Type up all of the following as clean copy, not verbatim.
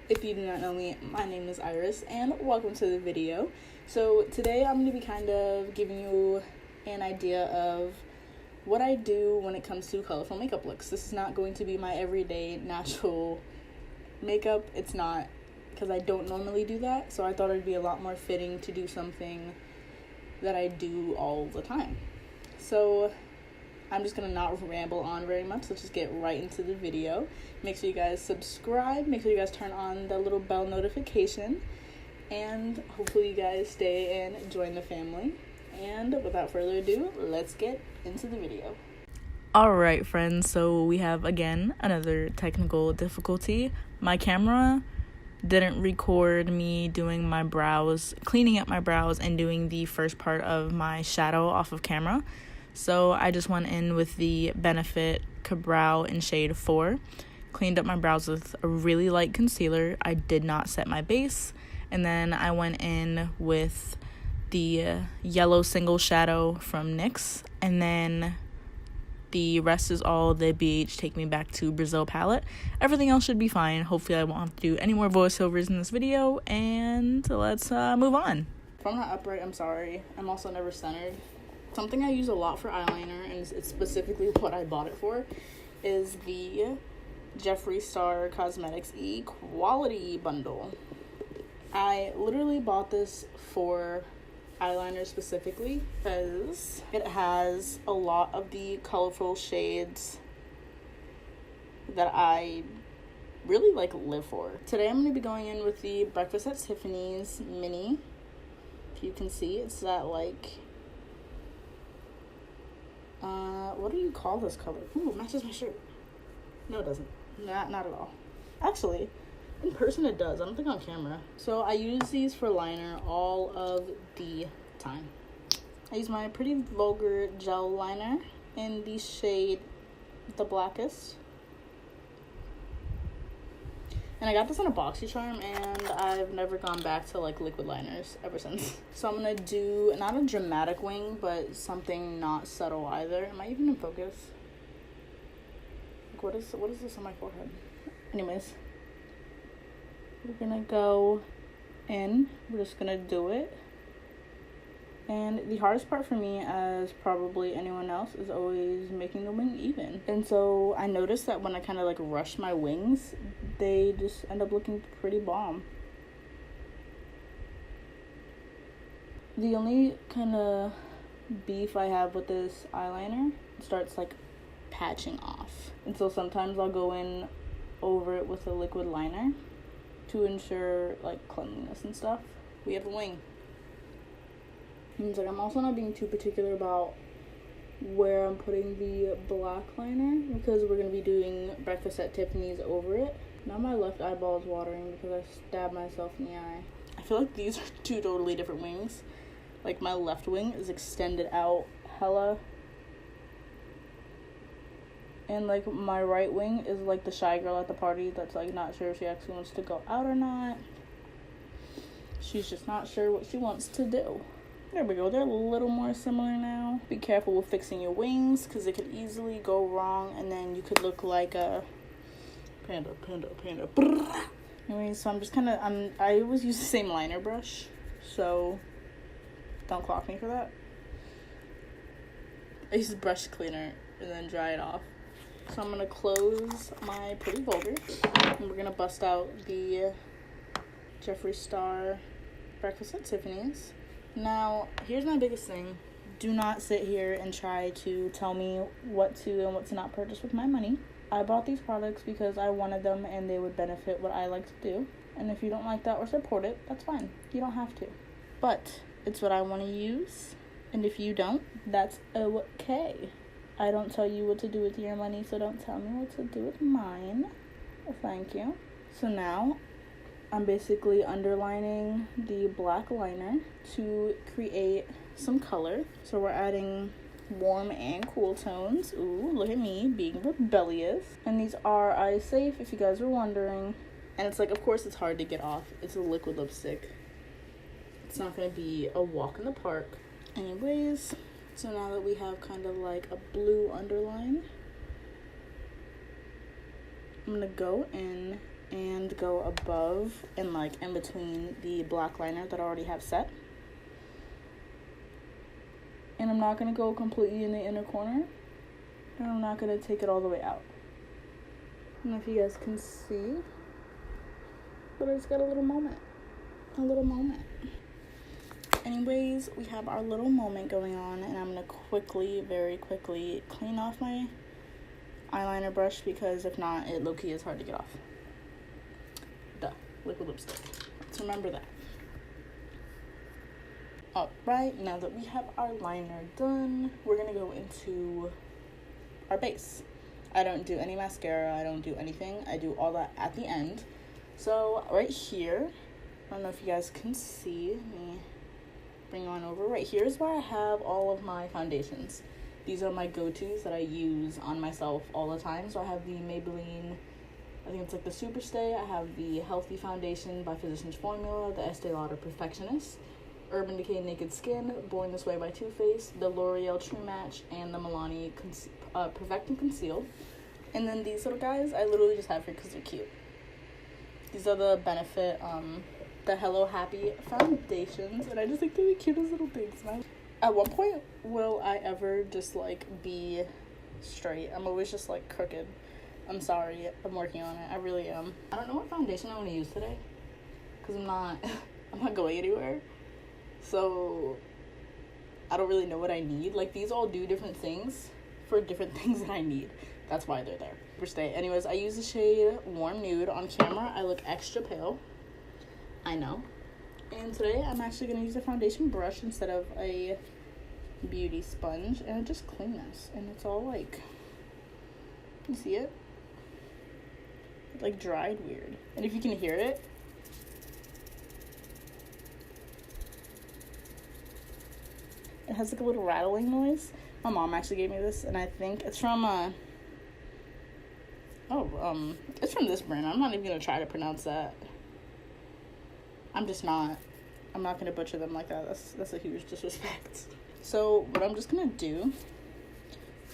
If you do not know me, my name is Iris, and welcome to the video. So today I'm going to be kind of giving you an idea of what I do when it comes to colorful makeup looks. This is not going to be my everyday natural makeup. It's not, because I don't normally do that, so I thought it'd be a lot more fitting to do something that I do all the time. So I'm just going to not ramble on very much. Let's just get right into the video. Make sure you guys subscribe. Make sure you guys turn on the little bell notification. And hopefully you guys stay and join the family. And without further ado, let's get into the video. Alright friends, so we have again another technical difficulty. My camera didn't record me doing my brows, cleaning up my brows, and doing the first part of my shadow off of camera. So I just went in with the Benefit Brow in shade 4. Cleaned up my brows with a really light concealer. I did not set my base. And then I went in with the yellow single shadow from NYX. And then the rest is all the BH Take Me Back to Brazil palette. Everything else should be fine. Hopefully I won't have to do any more voiceovers in this video. And let's move on. If I'm not upright, I'm sorry. I'm also never centered. Something I use a lot for eyeliner, and it's specifically what I bought it for, is the Jeffree Star Cosmetics Equality Bundle. I literally bought this for eyeliner specifically because it has a lot of the colorful shades that I really live for. Today I'm going to be going in with the Breakfast at Tiffany's Mini. If you can see, it's that what do you call this color? Ooh, matches my shirt. No, it doesn't. Not at all. Actually, in person it does. I don't think on camera. So I use these for liner all of the time. I use my Pretty Vulgar gel liner in the shade The Blackest. And I got this in a BoxyCharm, and I've never gone back to liquid liners ever since. So I'm gonna do not a dramatic wing, but something not subtle either. Am I even in focus? What is this on my forehead? Anyways, we're gonna go in. We're just gonna do it. And the hardest part for me, as probably anyone else, is always making the wing even. And so I noticed that when I kind of rush my wings, they just end up looking pretty bomb. The only kind of beef I have with this eyeliner starts patching off. And so sometimes I'll go in over it with a liquid liner to ensure cleanliness and stuff. We have a wing. And I'm also not being too particular about where I'm putting the black liner because we're going to be doing Breakfast at Tiffany's over it. Now my left eyeball is watering because I stabbed myself in the eye. I feel like these are two totally different wings. My left wing is extended out hella. And my right wing is the shy girl at the party that's not sure if she actually wants to go out or not. She's just not sure what she wants to do. There we go. They're a little more similar now. Be careful with fixing your wings because it could easily go wrong and then you could look like a panda. Anyway, so I'm just I always use the same liner brush, so don't clock me for that. I use the brush cleaner and then dry it off. So I'm gonna close my Pretty Vulgar and we're gonna bust out the Jeffree Star Breakfast at Tiffany's. Now, here's my biggest thing. Do not sit here and try to tell me what to and what to not purchase with my money. I bought these products because I wanted them and they would benefit what I like to do. And if you don't like that or support it, that's fine. You don't have to. But it's what I want to use. And if you don't, that's okay. I don't tell you what to do with your money, so don't tell me what to do with mine. Thank you. So now, I'm basically underlining the black liner to create some color. So we're adding warm and cool tones. Ooh, look at me being rebellious. And these are eye safe, if you guys were wondering. And it's of course it's hard to get off. It's a liquid lipstick. It's not gonna be a walk in the park. Anyways, so now that we have kind of a blue underline, I'm gonna go in and go above and like in between the black liner that I already have set. And I'm not going to go completely in the inner corner. And I'm not going to take it all the way out. I don't know if you guys can see, but I just got a little moment. Anyways, we have our little moment going on, and I'm going to very quickly clean off my eyeliner brush, because if not, it low-key is hard to get off. Duh, liquid lipstick. Let's remember that. Alright, now that we have our liner done, we're going to go into our base. I don't do any mascara, I don't do anything. I do all that at the end. So right here, I don't know if you guys can see, let me bring on over. Right here is where I have all of my foundations. These are my go-tos that I use on myself all the time. So I have the Maybelline, I think it's like the Superstay. I have the Healthy Foundation by Physicians Formula, the Estee Lauder Perfectionist, Urban Decay Naked Skin, Born This Way by Too Faced, the L'Oreal True Match, and the Milani Perfect and Conceal. And then these little guys, I literally just have here because they're cute. These are the Benefit, the Hello Happy foundations, and I just think they're the cutest little things. At one point, will I ever just like be straight? I'm always just like crooked. I'm sorry, I'm working on it. I really am. I don't know what foundation I want to use today, because I'm not going anywhere. So I don't really know what I need. Like, these all do different things for different things that I need. That's why they're there. Anyways, I use the shade Warm Nude. On camera, I look extra pale. I know. And today, I'm actually going to use a foundation brush instead of a beauty sponge. And I just clean this. And it's all like, you see it? It like dried weird. And if you can hear it, it has like a little rattling noise. My mom actually gave me this, and I think it's from it's from this brand. I'm not even gonna try to pronounce that. I'm not gonna butcher them like that. That's a huge disrespect. So what I'm just gonna do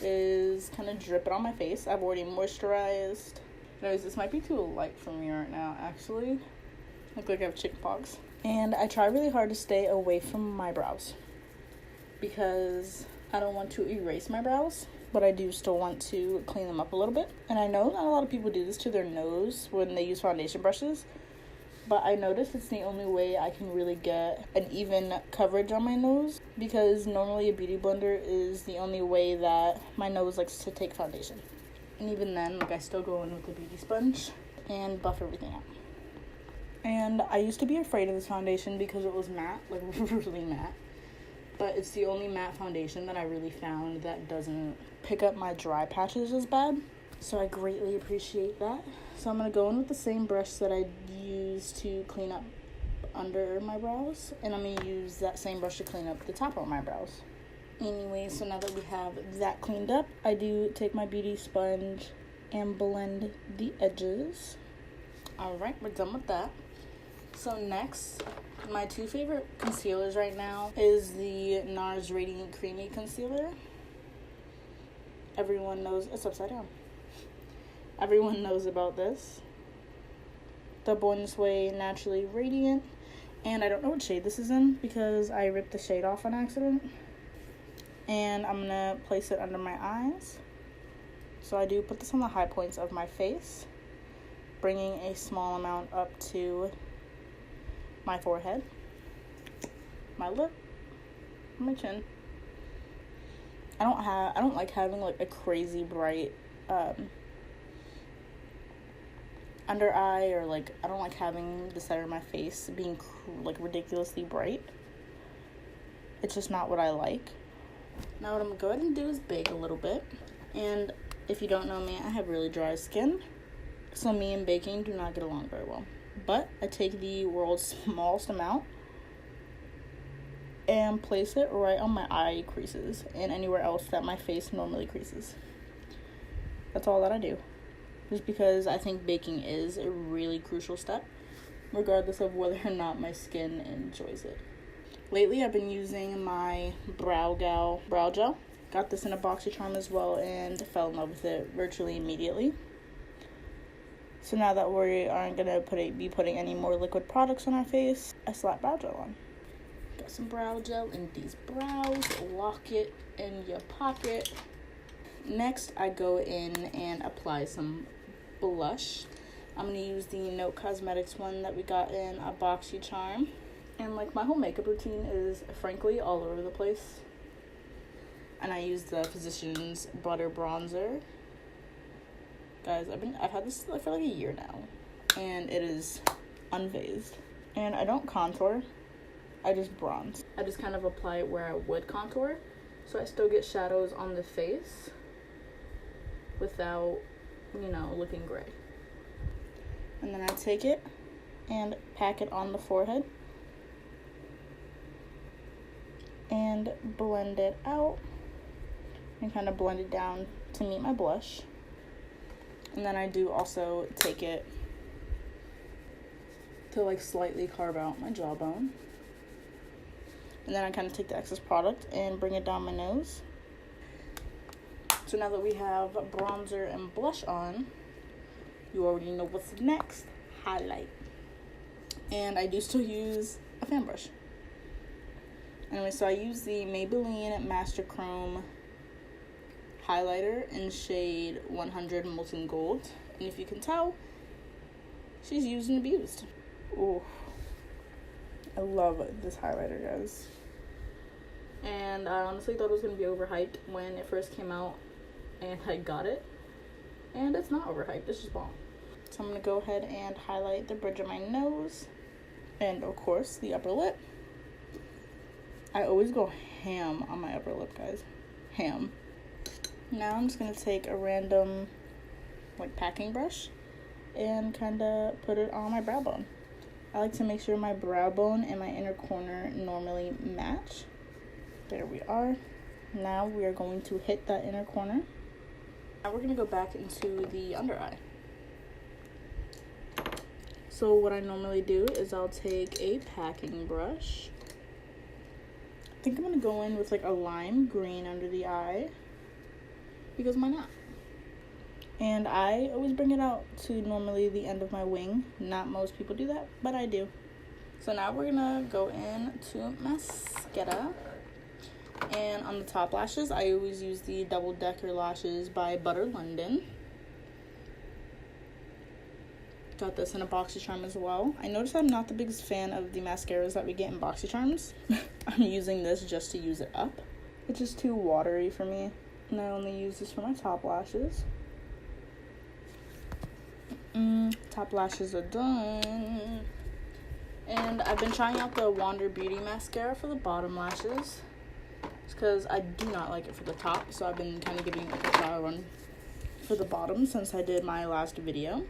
is kind of drip it on my face. I've already moisturized. Anyways, this might be too light for me right now, actually. I look like I have chickenpox. And I try really hard to stay away from my brows, because I don't want to erase my brows, but I do still want to clean them up a little bit. And I know not a lot of people do this to their nose when they use foundation brushes, but I noticed it's the only way I can really get an even coverage on my nose, because normally a beauty blender is the only way that my nose likes to take foundation. And even then, like, I still go in with a beauty sponge and buff everything out. And I used to be afraid of this foundation because it was matte, like really matte. But it's the only matte foundation that I really found that doesn't pick up my dry patches as bad. So I greatly appreciate that. So I'm going to go in with the same brush that I used to clean up under my brows. And I'm going to use that same brush to clean up the top of my brows. Anyway, so now that we have that cleaned up, I do take my beauty sponge and blend the edges. Alright, we're done with that. So next, my two favorite concealers right now is the NARS Radiant Creamy Concealer. Everyone knows, it's upside down. Everyone knows about this. The Born This Way Naturally Radiant. And I don't know what shade this is in because I ripped the shade off on accident. And I'm going to place it under my eyes. So I do put this on the high points of my face, bringing a small amount up to my forehead, my lip, my chin. I don't like having like a crazy bright under eye, or like I don't like having the center of my face being like ridiculously bright. It's just not what I like. Now what I'm going to go ahead and do is bake a little bit. And if you don't know me, I have really dry skin. So me and baking do not get along very well. But I take the world's smallest amount and place it right on my eye creases and anywhere else that my face normally creases. That's all that I do. Just because I think baking is a really crucial step, regardless of whether or not my skin enjoys it. Lately, I've been using my Brow gel. Got this in a BoxyCharm as well and fell in love with it virtually immediately. So now that we aren't gonna be putting any more liquid products on our face, I slap brow gel on. Got some brow gel in these brows. Lock it in your pocket. Next, I go in and apply some blush. I'm gonna use the Note Cosmetics one that we got in a BoxyCharm. And like, my whole makeup routine is frankly all over the place. And I use the Physicians Butter Bronzer. Guys, I've had this for like a year now, and it is unfazed. And I don't contour, I just bronze. I just kind of apply it where I would contour, so I still get shadows on the face without, you know, looking gray. And then I take it and pack it on the forehead and blend it out and kind of blend it down to meet my blush. And then I do also take it to like slightly carve out my jawbone. And then I kind of take the excess product and bring it down my nose. So now that we have bronzer and blush on, you already know what's next. Highlight. And I do still use a fan brush. Anyway, so I use the Maybelline Master Chrome highlighter in shade 100 Molten Gold. And if you can tell, she's used and abused. Ooh, I love this highlighter, guys. And I honestly thought it was going to be overhyped when it first came out, and I got it. And it's not overhyped, it's just bomb. So I'm going to go ahead and highlight the bridge of my nose. And of course, the upper lip. I always go ham on my upper lip, guys. Ham. Now I'm just going to take a random like packing brush and kind of put it on my brow bone. I like to make sure my brow bone and my inner corner normally match. There we are. Now we are going to hit that inner corner. Now we're going to go back into the under eye. So what I normally do is I'll take a packing brush. I think I'm going to go in with like a lime green under the eye, because why not? And I always bring it out to normally the end of my wing. Not most people do that, but I do. So now we're gonna go in to mascara. And on the top lashes, I always use the Double Decker Lashes by Butter London. Got this in a BoxyCharm as well. I noticed I'm not the biggest fan of the mascaras that we get in BoxyCharms. I'm using this just to use it up. It's just too watery for me. And I only use this for my top lashes. Top lashes are done. And I've been trying out the Wander Beauty mascara for the bottom lashes, because I do not like it for the top, so I've been kind of giving it a trial run for the bottom since I did my last video.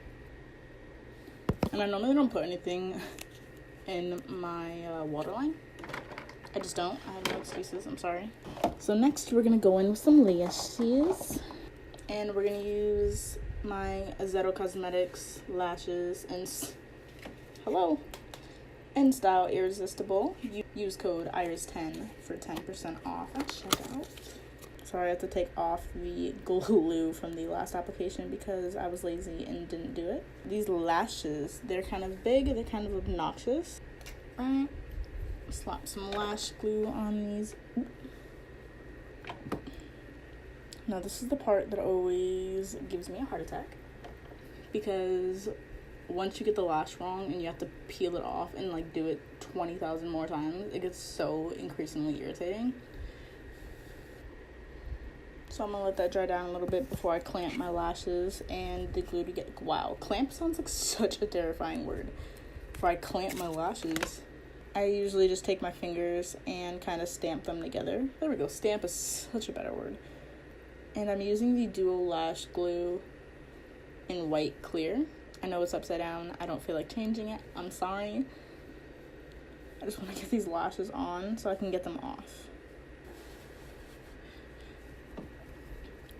And I normally don't put anything in my waterline. I just don't. I have no excuses. I'm sorry. So next we're going to go in with some lashes. And we're going to use my Azetto Cosmetics lashes in style Irresistible. Use code IRIS10 for 10% off at checkout. Sorry, I have to take off the glue from the last application because I was lazy and didn't do it. These lashes, they're kind of big, they're kind of obnoxious. Right? Slap some lash glue on these. Now this is the part that always gives me a heart attack, because once you get the lash wrong and you have to peel it off and like do it 20,000 more times, it gets so increasingly irritating. So I'm gonna let that dry down a little bit before I clamp my lashes and the glue to get, wow, clamp sounds like such a terrifying word. Before I clamp my lashes, I usually just take my fingers and kind of stamp them together. There we go, stamp is such a better word. And I'm using the Dual Lash Glue in white clear. I know it's upside down. I don't feel like changing it. I'm sorry. I just want to get these lashes on so I can get them off.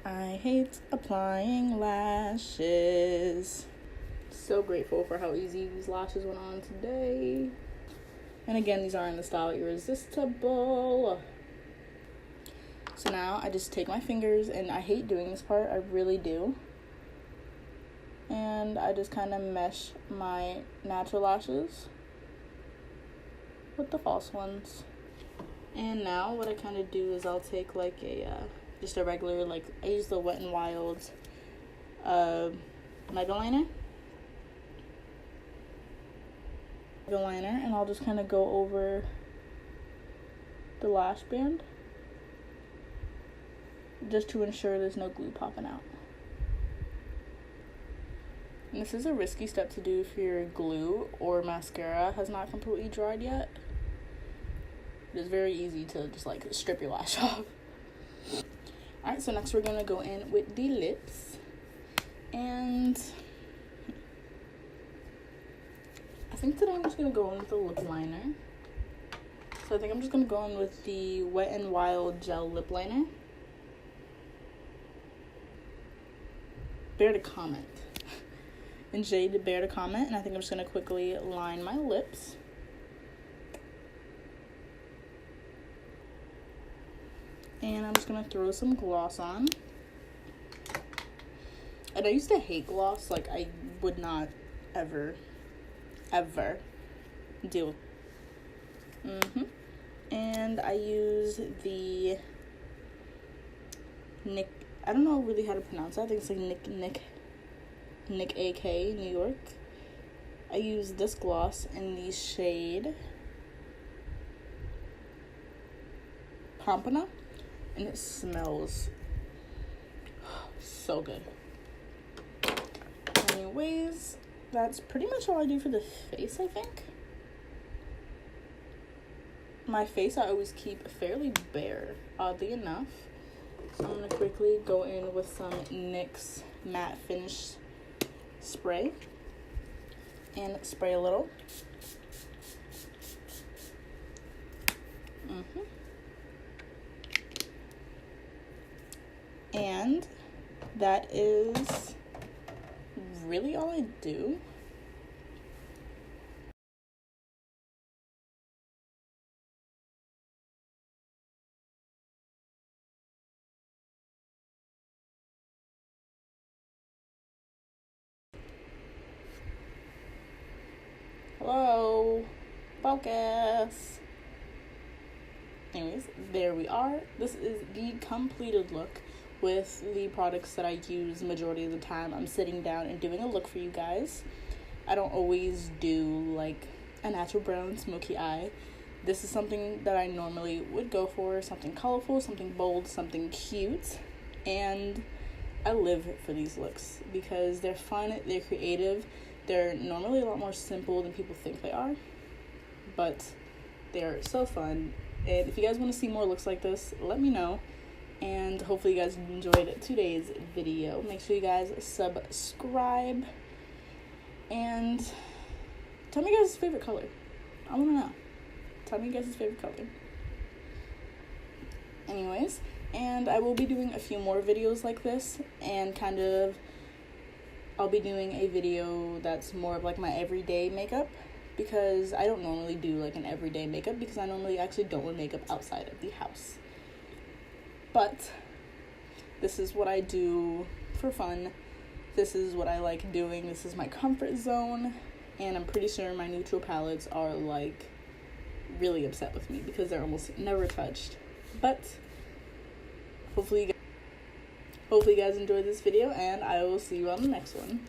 I hate applying lashes. So grateful for how easy these lashes went on today. And again, these are in the style Irresistible. So now I just take my fingers, and I hate doing this part, I really do. And I just kind of mesh my natural lashes with the false ones. And now what I kind of do is I'll take like just a regular, like I use the Wet n Wild mega liner, and I'll just kind of go over the lash band just to ensure there's no glue popping out. And this is a risky step to do if your glue or mascara has not completely dried yet. It's very easy to just like strip your lash off. Alright, so next we're gonna go in with the lips. And I think today I'm just gonna go in with the lip liner. So I think I'm just gonna go in with the Wet n Wild gel lip liner. Bear to comment. In shade Bear to comment. And I think I'm just gonna quickly line my lips. And I'm just gonna throw some gloss on. And I used to hate gloss. Like, I would not ever do. And I use the Nick, I don't know really how to pronounce it. I think it's like Nick AK New York. I use this gloss in the shade Pompano, and it smells so good. Anyways, that's pretty much all I do for the face, I think. My face I always keep fairly bare, oddly enough. So I'm going to quickly go in with some NYX matte finish spray. And spray a little. And that is really all I do. Hello, focus. Anyways, there we are. This is the completed look with the products that I use majority of the time. I'm sitting down and doing a look for you guys. I don't always do like a natural brown smoky eye. This is something that I normally would go for, something colorful, something bold, something cute, and I live for these looks because they're fun, they're creative. They're normally a lot more simple than people think they are, but they're so fun. And if you guys want to see more looks like this, let me know. And hopefully you guys enjoyed today's video. Make sure you guys subscribe. And tell me your guys' favorite color. I want to know. Tell me your guys' favorite color. Anyways, and I will be doing a few more videos like this. And kind of, I'll be doing a video that's more of like my everyday makeup. Because I don't normally do like an everyday makeup. Because I normally actually don't wear makeup outside of the house. But this is what I do for fun. This is what I like doing. This is my comfort zone. And I'm pretty sure my neutral palettes are like really upset with me because they're almost never touched. But hopefully you guys enjoyed this video, and I will see you on the next one.